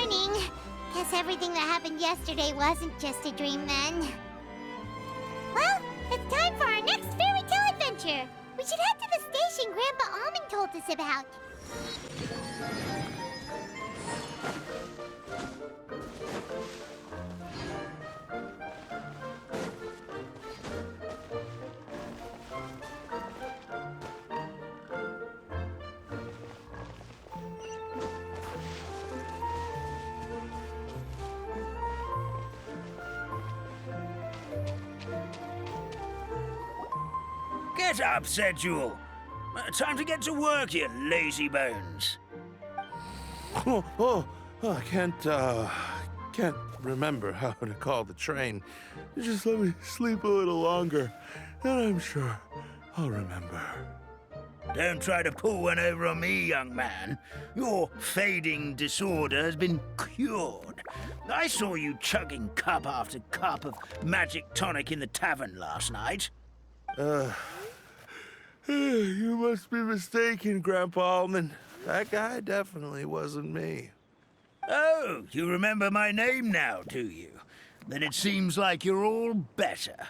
morning. Guess everything that happened yesterday wasn't just a dream then. Well, it's time for our next fairy tale adventure. We should head to the station Grandpa Almond told us about. Get up, said Jewel. Time to get to work, you lazy bones. I can't remember how to call the train. Just let me sleep a little longer, and I'm sure I'll remember. Don't try to pull one over on me, young man. Your fading disorder has been cured. I saw you chugging cup after cup of magic tonic in the tavern last night. You must be mistaken, Grandpa Almond. That guy definitely wasn't me. Oh, you remember my name now, do you? Then it seems like you're all better.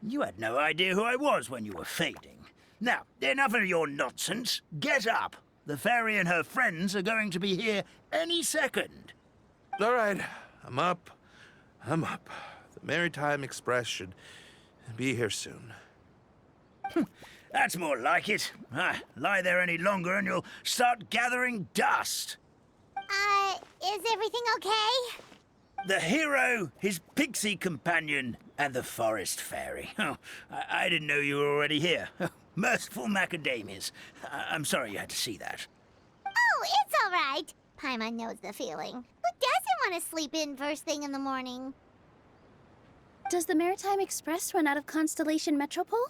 You had no idea who I was when you were fading. Now, enough of your nonsense. Get up. The fairy and her friends are going to be here any second. All right, I'm up. The Maritime Express should be here soon. That's more like it. Lie there any longer and you'll start gathering dust. Is everything okay? The hero, his pixie companion, and the forest fairy. Oh, I didn't know you were already here. Merciful macadamias. I'm sorry you had to see that. Oh, it's all right. Paimon knows the feeling. Who doesn't want to sleep in first thing in the morning? Does the Maritime Express run out of Constellation Metropole?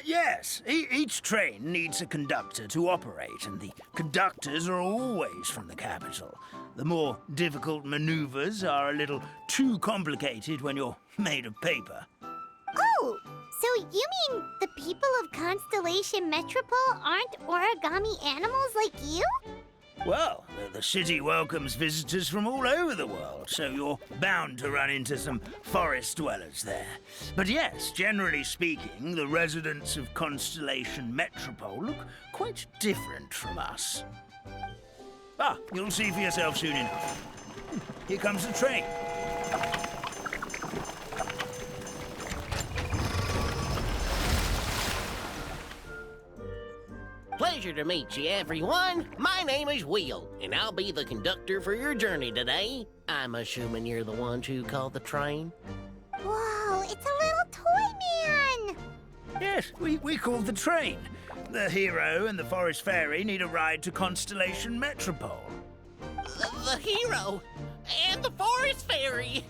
Yes, each train needs a conductor to operate, and the conductors are always from the capital. The more difficult maneuvers are a little too complicated when you're made of paper. Oh, so you mean the people of Constellation Metropole aren't origami animals like you? Well, the city welcomes visitors from all over the world, so you're bound to run into some forest dwellers there. But yes, generally speaking, the residents of Constellation Metropole look quite different from us. You'll see for yourself soon enough. Here comes the train. Pleasure to meet you, everyone. My name is Will, and I'll be the conductor for your journey today. I'm assuming you're the ones who called the train. Whoa, it's a little toy man! Yes, we called the train. The hero and the forest fairy need a ride to Constellation Metropole. The hero and the forest fairy,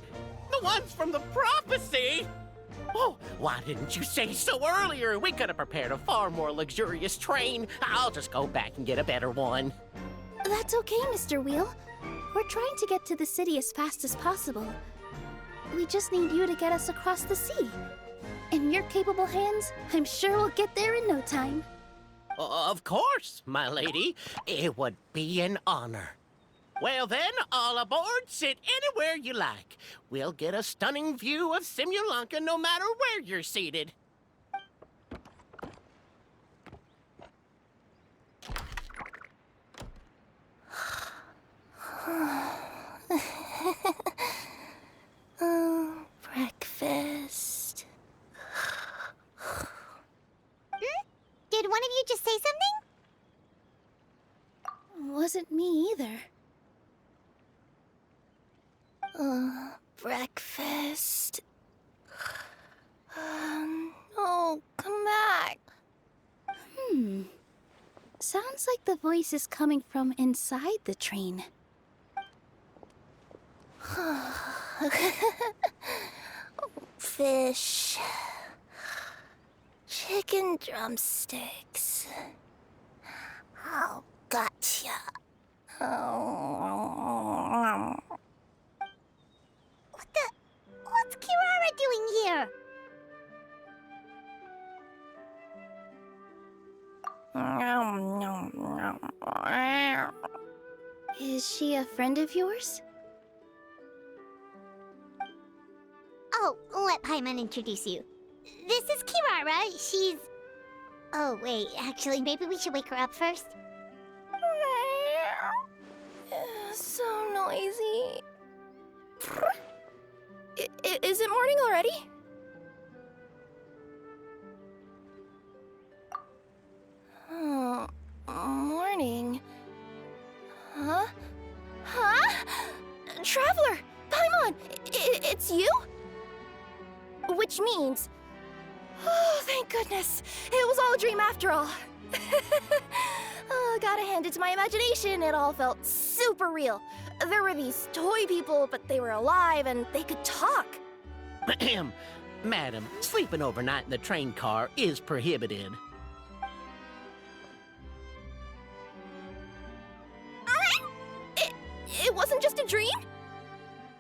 the ones from the prophecy. Oh, why didn't you say so earlier? We could have prepared a far more luxurious train. I'll just go back and get a better one. That's okay, Mr. Wheel. We're trying to get to the city as fast as possible. We just need you to get us across the sea. In your capable hands, I'm sure we'll get there in no time. Of course, my lady. It would be an honor. Well then, all aboard, sit anywhere you like. We'll get a stunning view of Simulanka no matter where you're seated. Breakfast. Did one of you just say something? Wasn't me either. Breakfast. Oh, come back. Sounds like the voice is coming from inside the train. Fish. Chicken drumsticks. Oh, gotcha. What's Kirara doing here? Is she a friend of yours? let Paimon introduce you. This is Kirara. She's... Oh, wait. Actually, maybe we should wake her up first. So noisy. Is it morning already? Oh, morning. Huh? Huh? Traveler! Paimon! It's you? Which means... Oh, thank goodness. It was all a dream after all. Oh, gotta hand it to my imagination. It all felt super real. There were these toy people, but they were alive and they could talk. Madam, sleeping overnight in the train car is prohibited. It wasn't just a dream?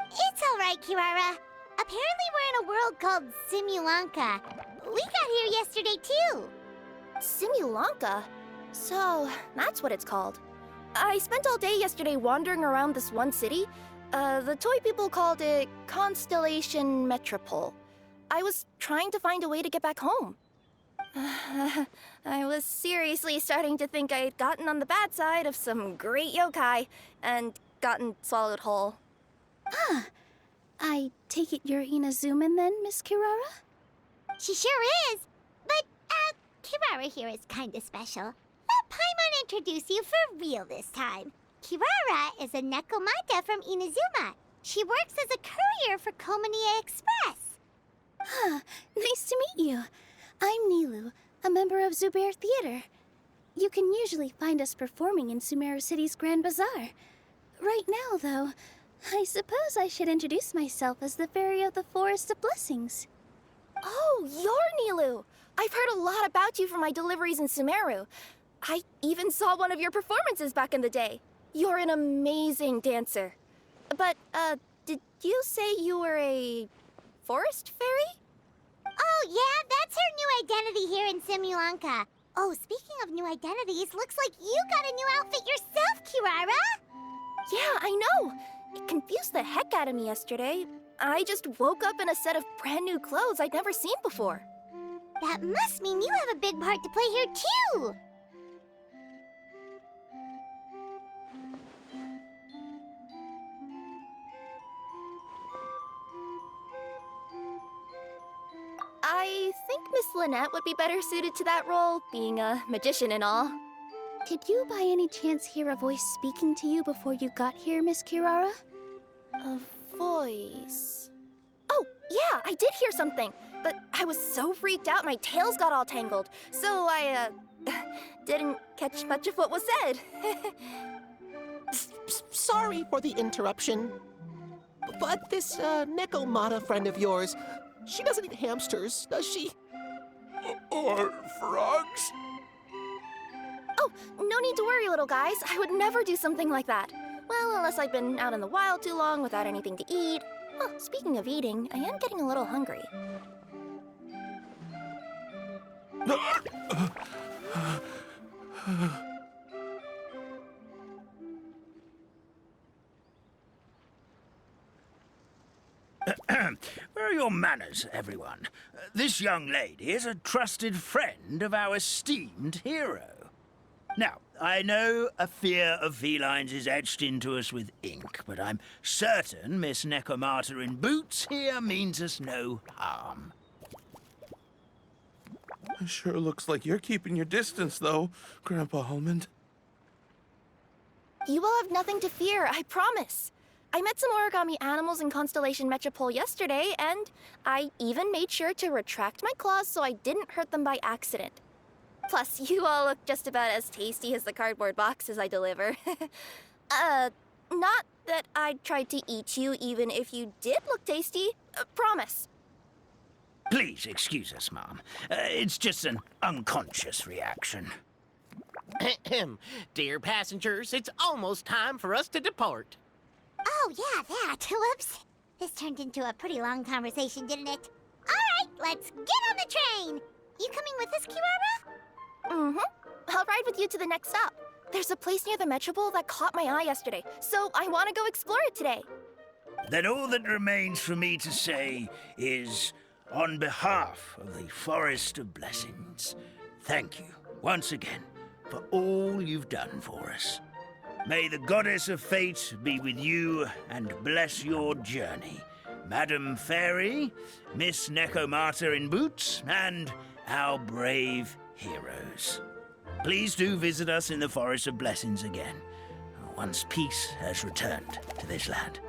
It's all right, Kirara. Apparently we're in a world called Simulanka. We got here yesterday, too. Simulanka? So, that's what it's called. I spent all day yesterday wandering around this one city. The toy people called it Constellation Metropole. I was trying to find a way to get back home. I was seriously starting to think I'd gotten on the bad side of some great yokai and gotten swallowed whole. Ah, I take it you're Inazuman then, Miss Kirara? She sure is. But, Kirara here is kinda special. Let Paimon introduce you for real this time. Kirara is a Nekomata from Inazuma. She works as a courier for Komanie Express. Ah, nice to meet you. I'm Nilu, a member of Zubair Theater. You can usually find us performing in Sumeru City's Grand Bazaar. Right now, though, I suppose I should introduce myself as the Fairy of the Forest of Blessings. Oh, you're Nilu! I've heard a lot about you from my deliveries in Sumeru. I even saw one of your performances back in the day. You're an amazing dancer. But, did you say you were a forest fairy? Oh, yeah, that's her new identity here in Simulanka. Oh, speaking of new identities, looks like you got a new outfit yourself, Kirara! Yeah, I know. It confused the heck out of me yesterday. I just woke up in a set of brand new clothes I'd never seen before. That must mean you have a big part to play here, too! I think Miss Lynette would be better suited to that role, being a magician and all. Did you by any chance hear a voice speaking to you before you got here, Miss Kirara? A voice... Oh, yeah, I did hear something, but I was so freaked out my tails got all tangled, so I, didn't catch much of what was said. Sorry for the interruption. But this, Nekomata friend of yours, she doesn't eat hamsters, does she? Or frogs? Oh, no need to worry, little guys. I would never do something like that. Well, unless I've been out in the wild too long without anything to eat. Oh, speaking of eating, I am getting a little hungry. Where are your manners, everyone? This young lady is a trusted friend of our esteemed hero. Now, I know a fear of felines is etched into us with ink, but I'm certain Miss Nekomata in boots here means us no harm. It sure looks like you're keeping your distance, though, Grandpa Almond. You will have nothing to fear, I promise. I met some origami animals in Constellation Metropole yesterday, and I even made sure to retract my claws so I didn't hurt them by accident. Plus, you all look just about as tasty as the cardboard boxes I deliver. Not that I'd try to eat you even if you did look tasty. Promise. Please excuse us, Mom. It's just an unconscious reaction. Dear passengers, it's almost time for us to depart. Oh, yeah, that. Whoops. This turned into a pretty long conversation, didn't it? All right, let's get on the train. You coming with us, Kirara? Mm-hmm. I'll ride with you to the next stop. There's a place near the Metropole that caught my eye yesterday, so I want to go explore it today. Then all that remains for me to say is on behalf of the Forest of Blessings, thank you once again for all you've done for us. May the Goddess of Fate be with you and bless your journey, Madam Fairy, Miss Necomata in boots, and our brave heroes. Please do visit us in the Forest of Blessings again, once peace has returned to this land.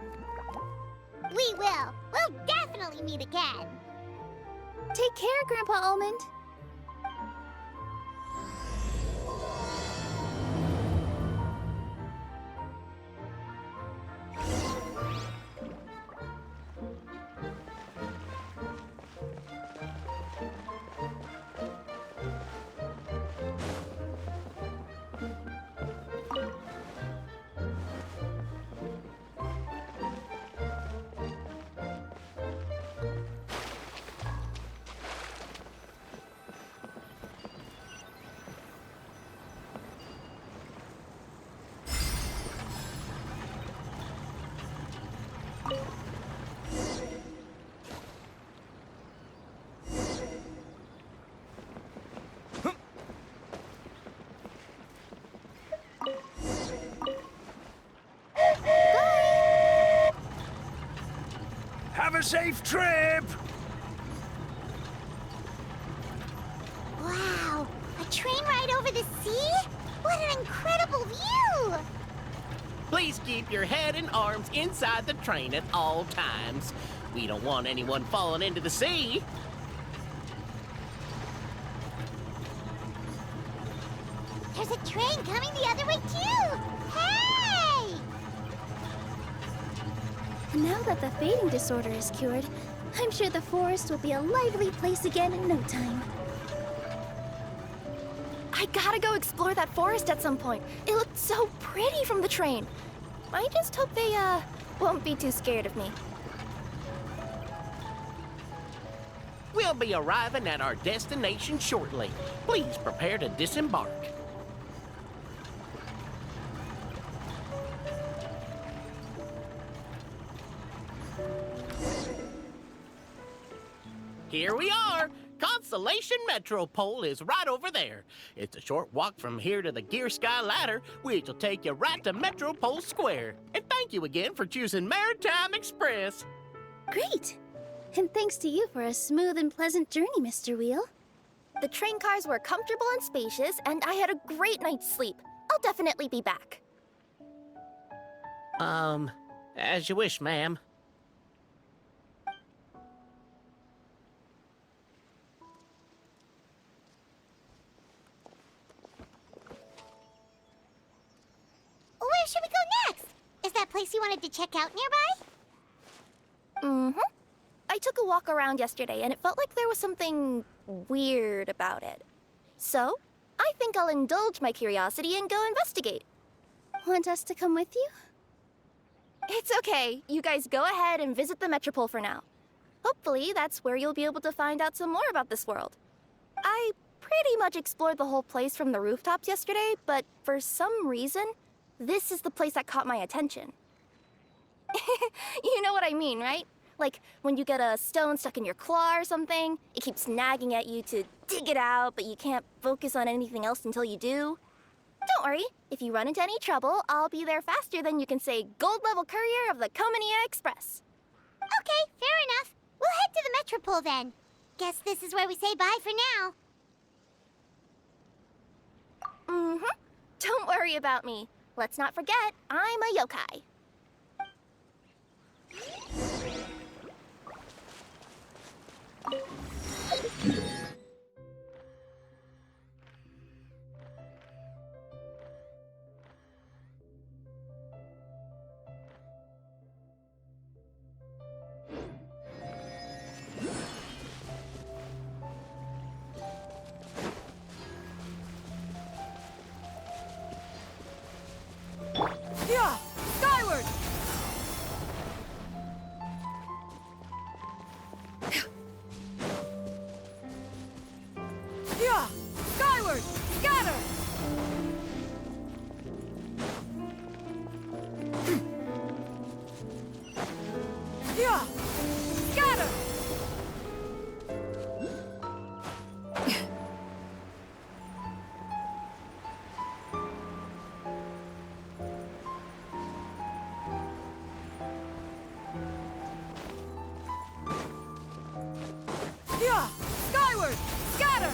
We will. We'll definitely meet again. Take care, Grandpa Almond. Have a safe trip! Wow, a train ride over the sea? What an incredible view! Please keep your head and arms inside the train at all times. We don't want anyone falling into the sea. There's a train coming the other way too! Hey! Now that the fading disorder is cured, I'm sure the forest will be a lively place again in no time. I gotta go explore that forest at some point. It looked so pretty from the train. I just hope they, won't be too scared of me. We'll be arriving at our destination shortly. Please prepare to disembark. Here we are! Constellation Metropole is right over there. It's a short walk from here to the Gear Sky Ladder, which will take you right to Metropole Square. And thank you again for choosing Maritime Express. Great! And thanks to you for a smooth and pleasant journey, Mr. Wheel. The train cars were comfortable and spacious, and I had a great night's sleep. I'll definitely be back. As you wish, ma'am. Where should we go next? Is that place you wanted to check out nearby? I took a walk around yesterday, and it felt like there was something weird about it. So, I think I'll indulge my curiosity and go investigate. Want us to come with you? It's okay. You guys go ahead and visit the Metropole for now. Hopefully, that's where you'll be able to find out some more about this world. I pretty much explored the whole place from the rooftops yesterday, but for some reason, this is the place that caught my attention. You know what I mean, right? Like, when you get a stone stuck in your claw or something, it keeps nagging at you to dig it out, but you can't focus on anything else until you do. Don't worry, if you run into any trouble, I'll be there faster than you can say gold-level courier of the Comania Express. Okay, fair enough. We'll head to the Metropole then. Guess this is where we say bye for now. Don't worry about me. Let's not forget, I'm a yokai. Yeah! Skyward! Yeah! Skyward! Scatter! Yeah! Scatter! Skyward! Scatter!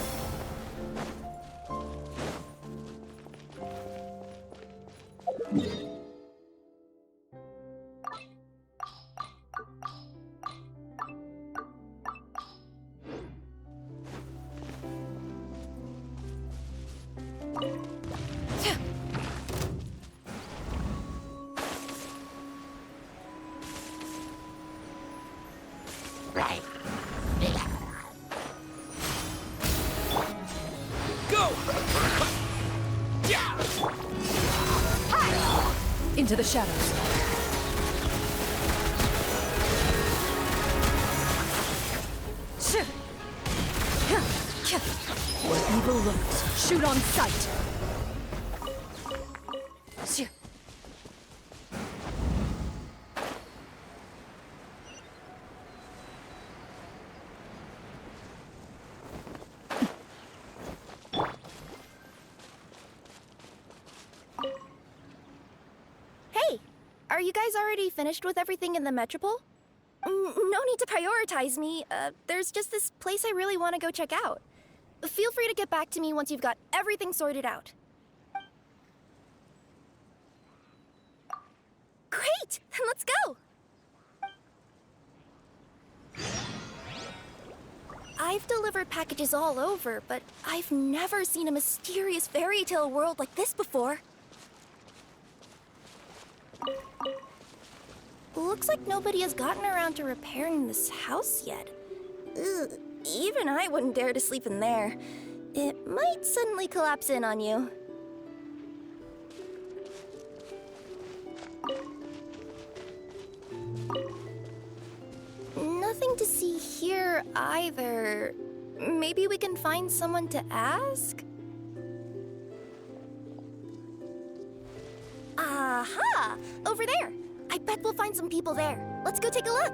Into the shadows. Where evil lurks, shoot on sight. Hey, are you guys already finished with everything in the Metropole? No need to prioritize me. There's just this place I really want to go check out. Feel free to get back to me once you've got everything sorted out. Great! Then let's go! I've delivered packages all over, but I've never seen a mysterious fairy tale world like this before. Looks like nobody has gotten around to repairing this house yet. Ugh, even I wouldn't dare to sleep in there. It might suddenly collapse in on you. Nothing to see here either. Maybe we can find someone to ask? Aha! Over there! I bet we'll find some people there. Let's go take a look.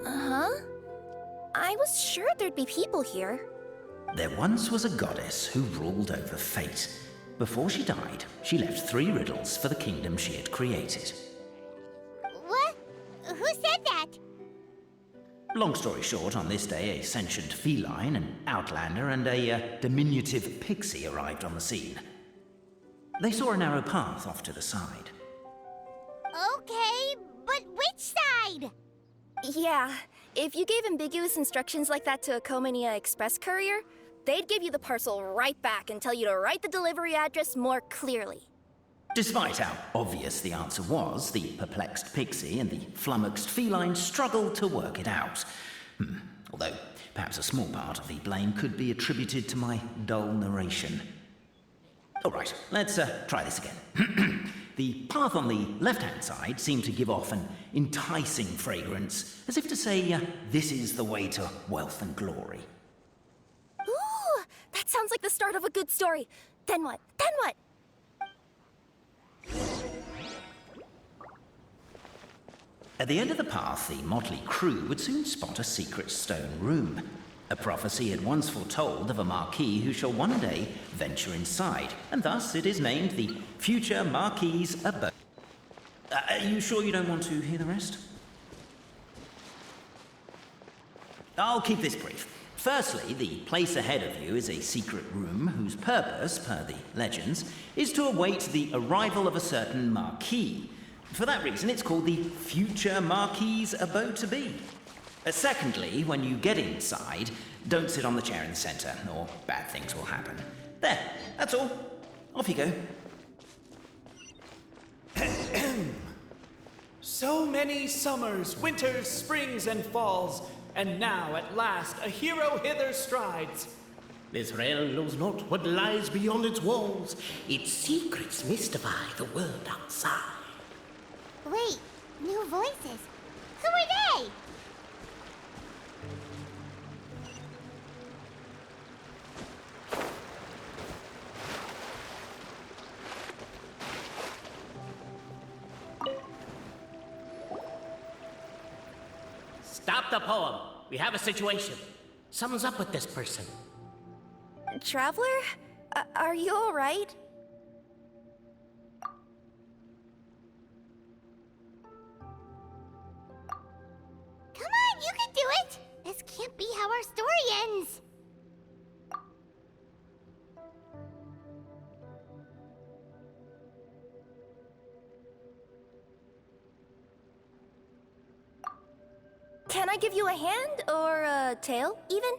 Uh-huh. I was sure there'd be people here. There once was a goddess who ruled over fate. Before she died, she left 3 riddles for the kingdom she had created. What? Who said that? Long story short, on this day, a sentient feline, an outlander, and a diminutive pixie arrived on the scene. They saw a narrow path off to the side. Okay, but which side? Yeah, if you gave ambiguous instructions like that to a Comania Express courier, they'd give you the parcel right back and tell you to write the delivery address more clearly. Despite how obvious the answer was, the perplexed pixie and the flummoxed feline struggled to work it out. Although, perhaps a small part of the blame could be attributed to my dull narration. All right, let's try this again. The path on the left-hand side seemed to give off an enticing fragrance, as if to say, this is the way to wealth and glory. Ooh, that sounds like the start of a good story. Then what? Then what? At the end of the path, the motley crew would soon spot a secret stone room. A prophecy had once foretold of a Marquis who shall one day venture inside, and thus it is named the future Marquis's abode. Are you sure you don't want to hear the rest? I'll keep this brief. Firstly, the place ahead of you is a secret room whose purpose, per the legends, is to await the arrival of a certain Marquis. For that reason, it's called the future Marquis's abode to be. Secondly, when you get inside, don't sit on the chair in the center, or bad things will happen. There, that's all. Off you go. So many summers, winters, springs, and falls, and now at last a hero hither strides. This realm knows not what lies beyond its walls. Its secrets mystify the world outside. Wait, new voices. Who are they? Stop the poem. We have a situation. Something's up with this person. Traveler? Are you alright? Come on, you can do it! This can't be how our story ends! Can I give you a hand or a tail, even?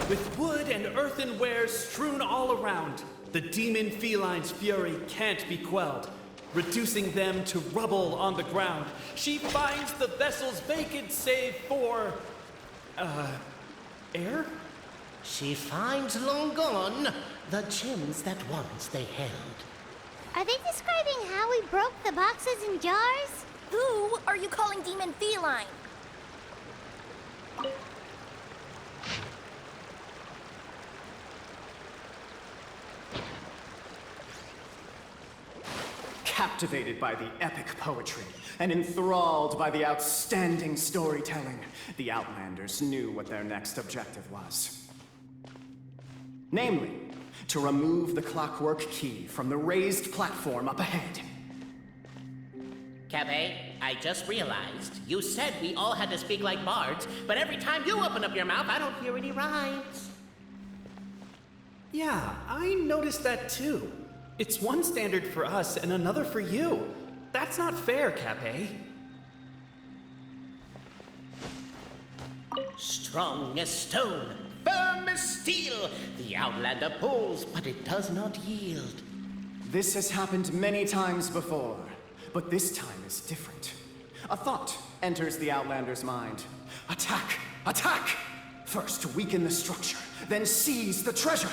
With wood and earthenware strewn all around, the demon feline's fury can't be quelled. Reducing them to rubble on the ground, she finds the vessel's vacant save for... air? She finds long gone the gems that once they held. Are they describing how we broke the boxes and jars? Who are you calling demon feline? Captivated by the epic poetry and enthralled by the outstanding storytelling, the Outlanders knew what their next objective was. Namely, to remove the clockwork key from the raised platform up ahead. Cafe, I just realized you said we all had to speak like bards, but every time you open up your mouth, I don't hear any rhymes. Yeah, I noticed that too. It's one standard for us and another for you. That's not fair, Cape. Strong as stone, firm as steel, the Outlander pulls, but it does not yield. This has happened many times before, but this time is different. A thought enters the Outlander's mind. Attack! Attack! First weaken the structure, then seize the treasure!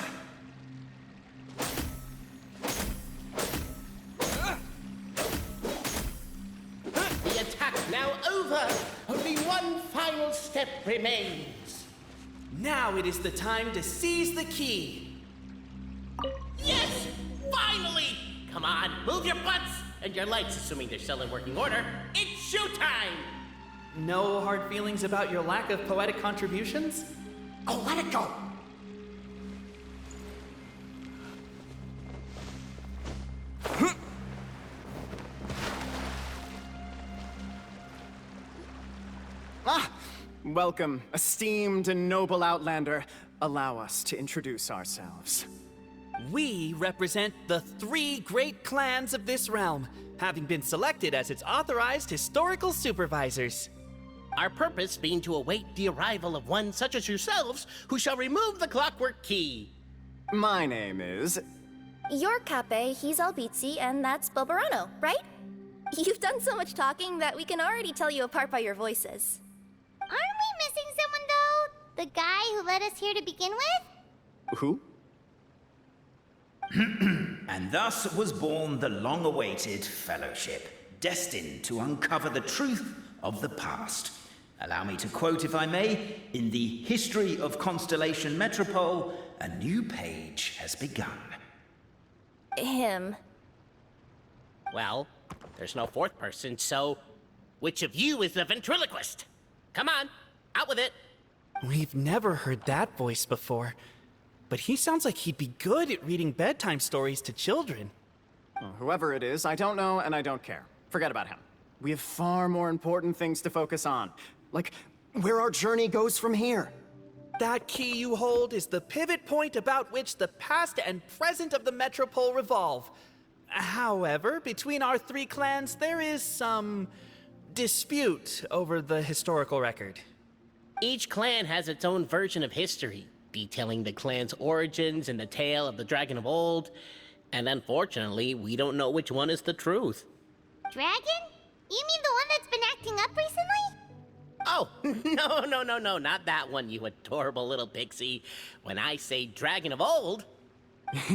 The attack's now over. Only one final step remains. Now it is the time to seize the key. Yes! Finally! Come on, move your butts! And your lights, assuming they're still in working order. It's showtime! No hard feelings about your lack of poetic contributions? Oh, let it go! Welcome, esteemed and noble Outlander. Allow us to introduce ourselves. We represent the 3 great clans of this realm, having been selected as its authorized historical supervisors. Our purpose being to await the arrival of one such as yourselves who shall remove the clockwork key. My name is... You're Cape, he's Albizzi, and that's Bobarano, right? You've done so much talking that we can already tell you apart by your voices. Aren't we missing someone, though? The guy who led us here to begin with? Who? And thus was born the long-awaited fellowship, destined to uncover the truth of the past. Allow me to quote, if I may, in the history of Constellation Metropole, a new page has begun. Him. Well, there's no fourth person, so which of you is the ventriloquist? Come on, out with it. We've never heard that voice before, but he sounds like he'd be good at reading bedtime stories to children. Well, whoever it is, I don't know and I don't care. Forget about him. We have far more important things to focus on, like where our journey goes from here. That key you hold is the pivot point about which the past and present of the Metropole revolve. However, between our 3 clans, there is some dispute over the historical record. Each clan has its own version of history, detailing the clan's origins and the tale of the Dragon of Old. And unfortunately, we don't know which one is the truth. Dragon? You mean the one that's been acting up recently? Oh, no, not that one, you adorable little pixie. When I say Dragon of Old...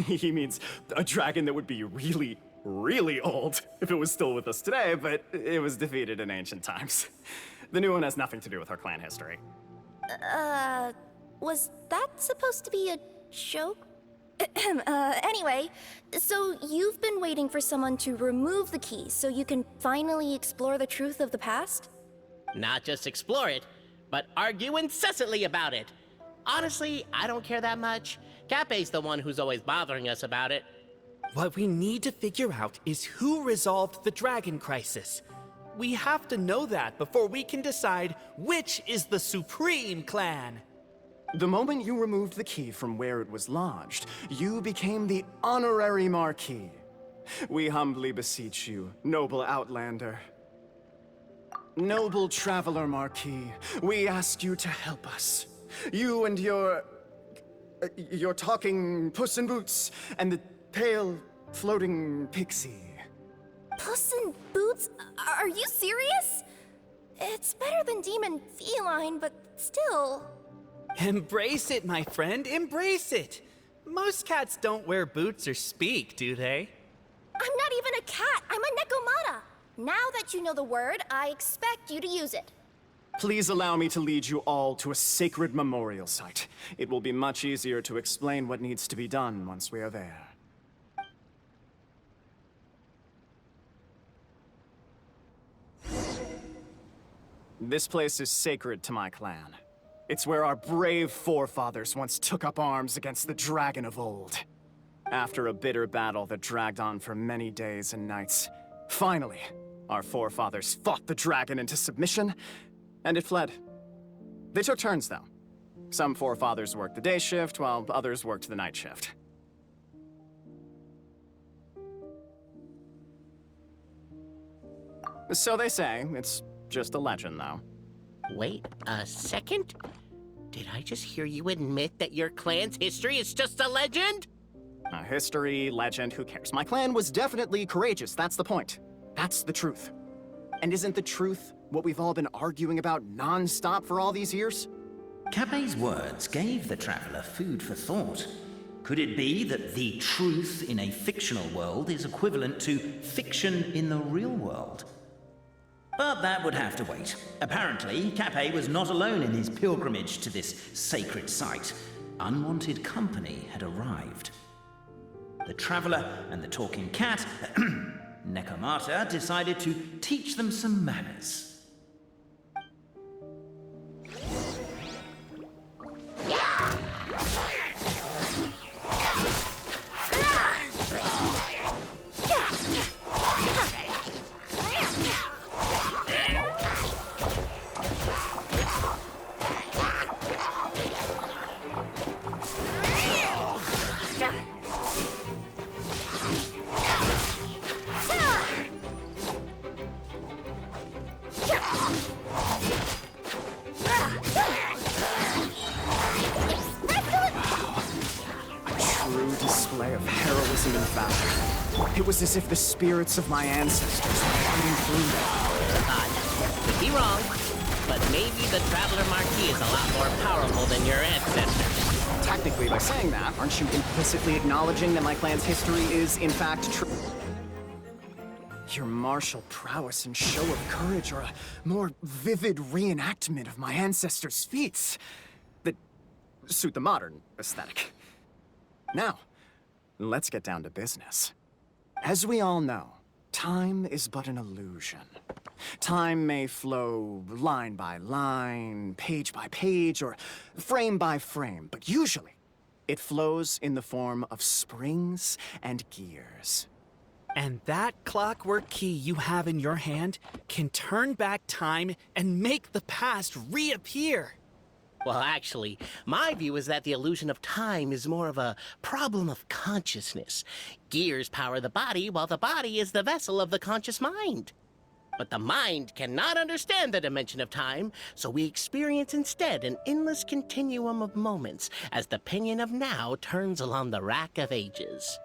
He means a dragon that would be really, really old, if it was still with us today, but it was defeated in ancient times. The new one has nothing to do with our clan history. Was that supposed to be a joke? Anyway, so you've been waiting for someone to remove the key so you can finally explore the truth of the past? Not just explore it, but argue incessantly about it. Honestly, I don't care that much. Cape's the one who's always bothering us about it. What we need to figure out is who resolved the dragon crisis. We have to know that before we can decide which is the supreme clan. The moment you removed the key from where it was lodged, you became the honorary Marquis. We humbly beseech you, noble Outlander. Noble Traveler Marquis, we ask you to help us. You and your talking Puss in Boots and the pale floating pixie. Puss in Boots? Are you serious? It's better than demon feline, but still. Embrace it, my friend, embrace it. Most cats don't wear boots or speak, do they? I'm not even a cat, I'm a Nekomata. Now that you know the word, I expect you to use it. Please allow me to lead you all to a sacred memorial site. It will be much easier to explain what needs to be done once we are there. This place is sacred to my clan. It's where our brave forefathers once took up arms against the dragon of old. After a bitter battle that dragged on for many days and nights, finally, our forefathers fought the dragon into submission, and it fled. They took turns, though. Some forefathers worked the day shift, while others worked the night shift. So they say. It's just a legend, though. Wait a second? Did I just hear you admit that your clan's history is just a legend? History, legend, who cares? My clan was definitely courageous, that's the point. That's the truth. And isn't the truth what we've all been arguing about non-stop for all these years? Cape's words gave the traveler food for thought. Could it be that the truth in a fictional world is equivalent to fiction in the real world? But that would have to wait. Apparently, Cape was not alone in his pilgrimage to this sacred site. Unwanted company had arrived. The traveler and the talking cat, Nekomata, decided to teach them some manners. It was as if the spirits of my ancestors were fighting through them. Could be wrong, but maybe the Traveler Marquis is a lot more powerful than your ancestors. Technically, by saying that, aren't you implicitly acknowledging that my clan's history is, in fact, true? Your martial prowess and show of courage are a more vivid reenactment of my ancestors' feats that suit the modern aesthetic. Now, let's get down to business. As we all know, time is but an illusion. Time may flow line by line, page by page, or frame by frame, but usually it flows in the form of springs and gears. And that clockwork key you have in your hand can turn back time and make the past reappear. Well, actually, my view is that the illusion of time is more of a problem of consciousness. Gears power the body, while the body is the vessel of the conscious mind. But the mind cannot understand the dimension of time, so we experience instead an endless continuum of moments as the pinion of now turns along the rack of ages.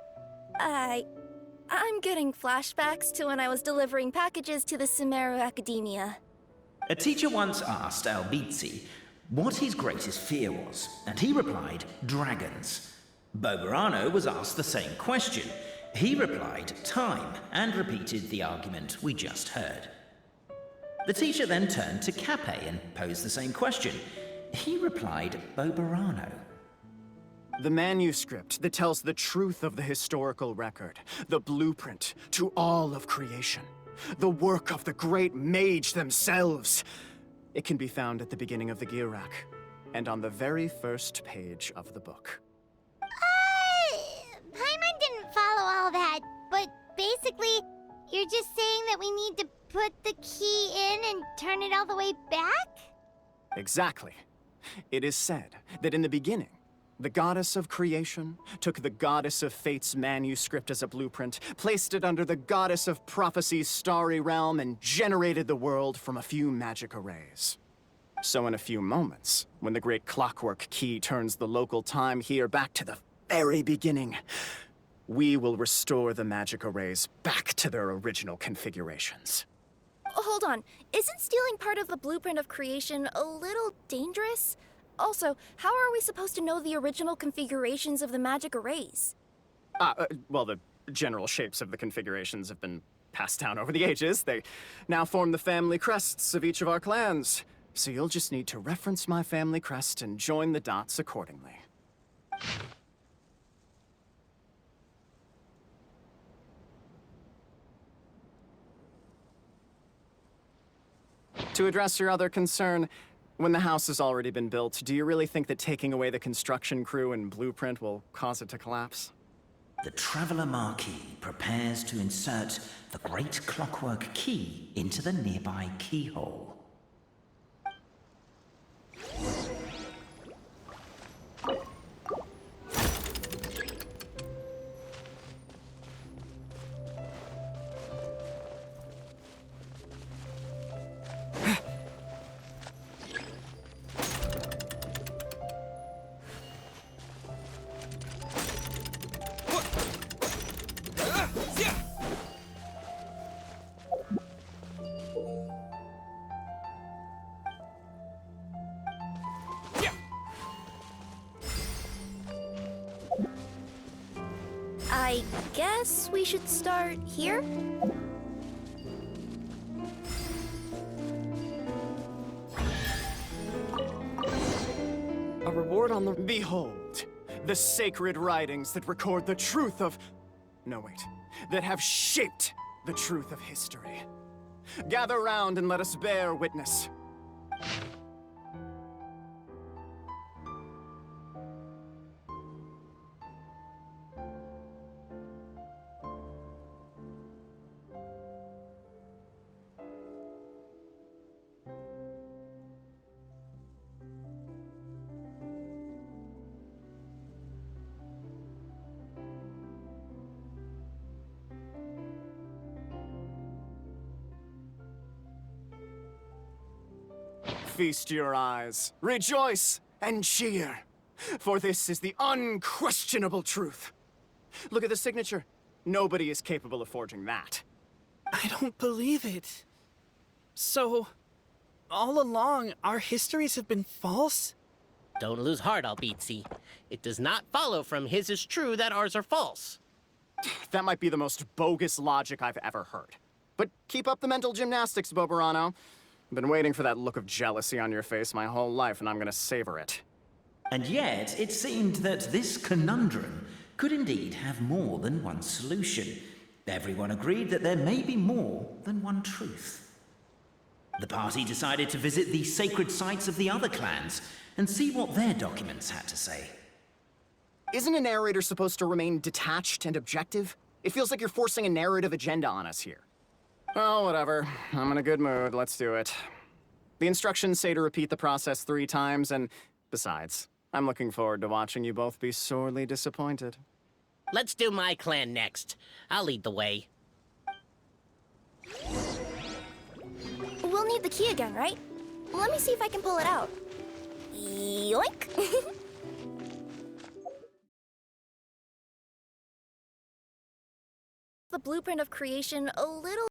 I'm getting flashbacks to when I was delivering packages to the Sumeru Academia. A teacher once asked Albizzi what his greatest fear was, and he replied, dragons. Boberano was asked the same question. He replied, time, and repeated the argument we just heard. The teacher then turned to Cape and posed the same question. He replied, Bobarano. The manuscript that tells the truth of the historical record, the blueprint to all of creation, the work of the great mage themselves. It can be found at the beginning of the Girak, and on the very first page of the book. Paimon didn't follow all that, but basically, you're just saying that we need to put the key in and turn it all the way back? Exactly. It is said that in the beginning, the goddess of creation took the goddess of fate's manuscript as a blueprint, placed it under the goddess of prophecy's starry realm, and generated the world from a few magic arrays. So in a few moments, when the great clockwork key turns the local time here back to the very beginning, we will restore the magic arrays back to their original configurations. Hold on, isn't stealing part of the blueprint of creation a little dangerous? Also, how are we supposed to know the original configurations of the magic arrays? Well, the general shapes of the configurations have been passed down over the ages. They now form the family crests of each of our clans. So you'll just need to reference my family crest and join the dots accordingly. To address your other concern, when the house has already been built, do you really think that taking away the construction crew and blueprint will cause it to collapse? The Traveller Marquis prepares to insert the great clockwork key into the nearby keyhole. I guess we should start here? A reward on the... Behold, the sacred writings that record the truth of... No, wait. That have shaped the truth of history. Gather round and let us bear witness. Feast your eyes, rejoice, and cheer, for this is the unquestionable truth. Look at the signature. Nobody is capable of forging that. I don't believe it. So, all along, our histories have been false? Don't lose heart, Albizzi. It does not follow from his is true that ours are false. That might be the most bogus logic I've ever heard. But keep up the mental gymnastics, Bobarano. I've been waiting for that look of jealousy on your face my whole life, and I'm gonna savor it. And yet, it seemed that this conundrum could indeed have more than one solution. Everyone agreed that there may be more than one truth. The party decided to visit the sacred sites of the other clans and see what their documents had to say. Isn't a narrator supposed to remain detached and objective? It feels like you're forcing a narrative agenda on us here. Oh, whatever. I'm in a good mood. Let's do it. The instructions say to repeat the process 3 times, and besides, I'm looking forward to watching you both be sorely disappointed. Let's do my clan next. I'll lead the way. We'll need the key again, right? Let me see if I can pull it out. Yoink! The blueprint of creation a little